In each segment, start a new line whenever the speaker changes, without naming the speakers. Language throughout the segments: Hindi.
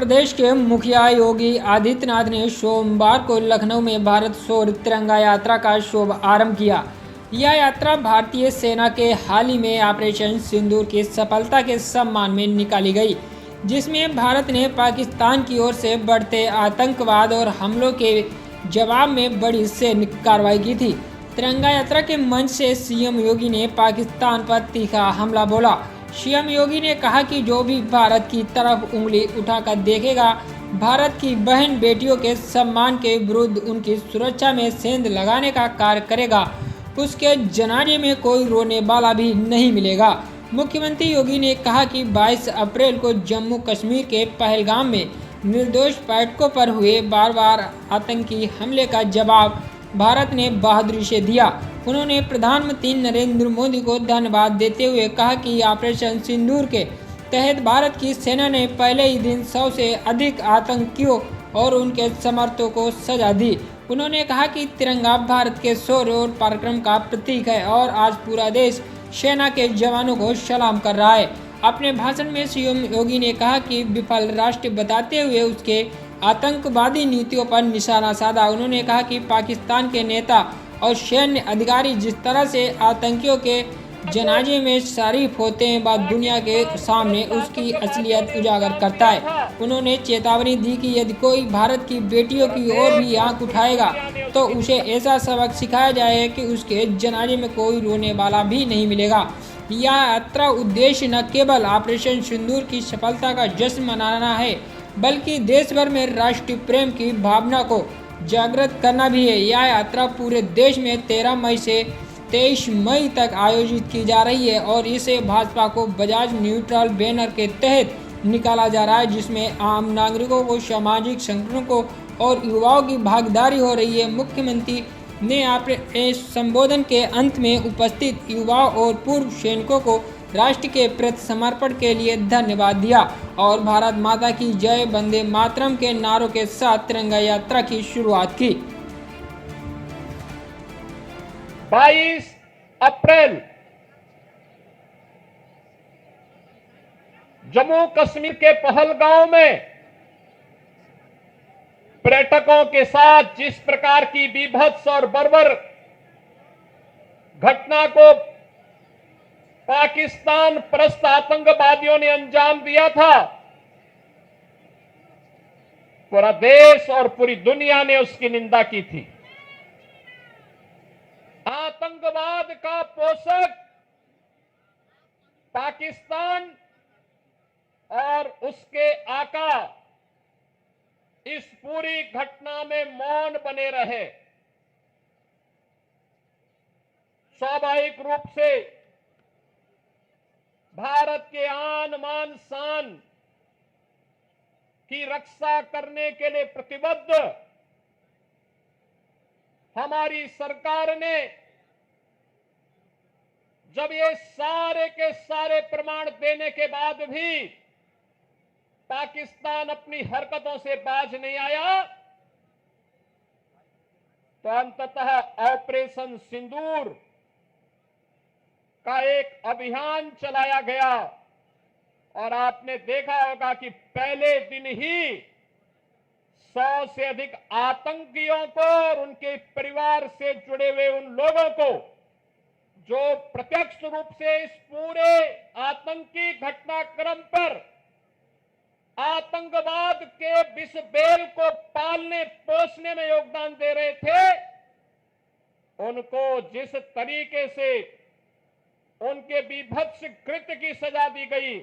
प्रदेश के मुखिया योगी आदित्यनाथ ने सोमवार को लखनऊ में भारत शौर्य तिरंगा यात्रा का शुभ आरंभ किया। यह यात्रा भारतीय सेना के हाल ही में ऑपरेशन सिंदूर की सफलता के सम्मान में निकाली गई, जिसमें भारत ने पाकिस्तान की ओर से बढ़ते आतंकवाद और हमलों के जवाब में बड़ी सैन्य कार्रवाई की थी। तिरंगा यात्रा के मंच से सीएम योगी ने पाकिस्तान पर तीखा हमला बोला। सीएम योगी ने कहा कि जो भी भारत की तरफ उंगली उठाकर देखेगा, भारत की बहन बेटियों के सम्मान के विरुद्ध उनकी सुरक्षा में सेंध लगाने का कार्य करेगा, उसके जनाजे में कोई रोने वाला भी नहीं मिलेगा। मुख्यमंत्री योगी ने कहा कि 22 अप्रैल को जम्मू कश्मीर के पहलगाम में निर्दोष पर्यटकों पर हुए बार आतंकी हमले का जवाब भारत ने बहादुरी से दिया। उन्होंने प्रधानमंत्री नरेंद्र मोदी को धन्यवाद देते हुए कहा कि ऑपरेशन सिंदूर के तहत भारत की सेना ने पहले ही दिन 100 से अधिक आतंकियों और उनके समर्थकों को सजा दी। उन्होंने कहा कि तिरंगा भारत के शौर्य और पराक्रम का प्रतीक है और आज पूरा देश सेना के जवानों को सलाम कर रहा है। अपने भाषण में सीएम योगी ने कहा कि विफल राष्ट्र बताते हुए उसके आतंकवादी नीतियों पर निशाना साधा। उन्होंने कहा कि पाकिस्तान के नेता और सैन्य अधिकारी जिस तरह से आतंकियों के जनाजे में शरीक होते हैं, वह दुनिया के सामने उसकी असलियत उजागर करता है। उन्होंने चेतावनी दी कि यदि कोई भारत की बेटियों की ओर भी आंख उठाएगा तो उसे ऐसा सबक सिखाया जाए कि उसके जनाजे में कोई रोने वाला भी नहीं मिलेगा। यह यात्रा उद्देश्य न केवल ऑपरेशन सिंदूर की सफलता का जश्न मनाना है, बल्कि देश भर में राष्ट्रीय प्रेम की भावना को जागृत करना भी है। यह यात्रा पूरे देश में 13 मई से 23 मई तक आयोजित की जा रही है और इसे भाजपा को बजाज न्यूट्रल बैनर के तहत निकाला जा रहा है, जिसमें आम नागरिकों को, सामाजिक संगठनों को और युवाओं की भागीदारी हो रही है। मुख्यमंत्री ने अपने संबोधन के अंत में उपस्थित युवाओं और पूर्व सैनिकों को राष्ट्र के प्रति समर्पण के लिए धन्यवाद दिया और भारत माता की जय, वंदे मातरम के नारों के साथ तिरंगा यात्रा की शुरुआत की।
22 अप्रैल जम्मू कश्मीर के पहलगांव में पर्यटकों के साथ जिस प्रकार की बीभत्स और बर्बर घटना को पाकिस्तान परस्त आतंकवादियों ने अंजाम दिया था, पूरा देश और पूरी दुनिया ने उसकी निंदा की थी। आतंकवाद का पोषक पाकिस्तान और उसके आका इस पूरी घटना में मौन बने रहे। स्वाभाविक रूप से भारत के आन मान शान की रक्षा करने के लिए प्रतिबद्ध हमारी सरकार ने जब ये सारे के सारे प्रमाण देने के बाद भी पाकिस्तान अपनी हरकतों से बाज नहीं आया, तो अंततः ऑपरेशन सिंदूर का एक अभियान चलाया गया और आपने देखा होगा कि पहले दिन ही 100 से अधिक आतंकियों को और उनके परिवार से जुड़े हुए उन लोगों को जो प्रत्यक्ष रूप से इस पूरे आतंकी घटनाक्रम पर आतंकवाद के विष बेल को पालने पोषने में योगदान दे रहे थे, उनको जिस तरीके से उनके बीभत्स कृत्य की सजा दी गई,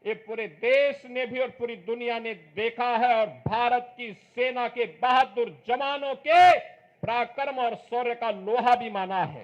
ये पूरे देश ने भी और पूरी दुनिया ने देखा है और भारत की सेना के बहादुर जवानों के पराक्रम और शौर्य का लोहा भी माना है।